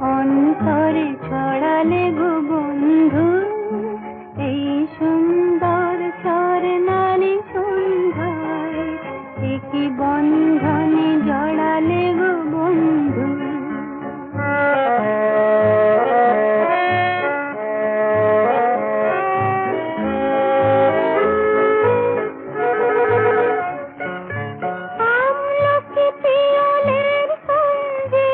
অন্তরে ছড়ালে গো বন্ধু এই সুন্দর স্বর্ণালী সন্ধ্যায়, কি বন্ধনে জড়ালে গো বন্ধু। আমলকি পিয়লের সঙ্গে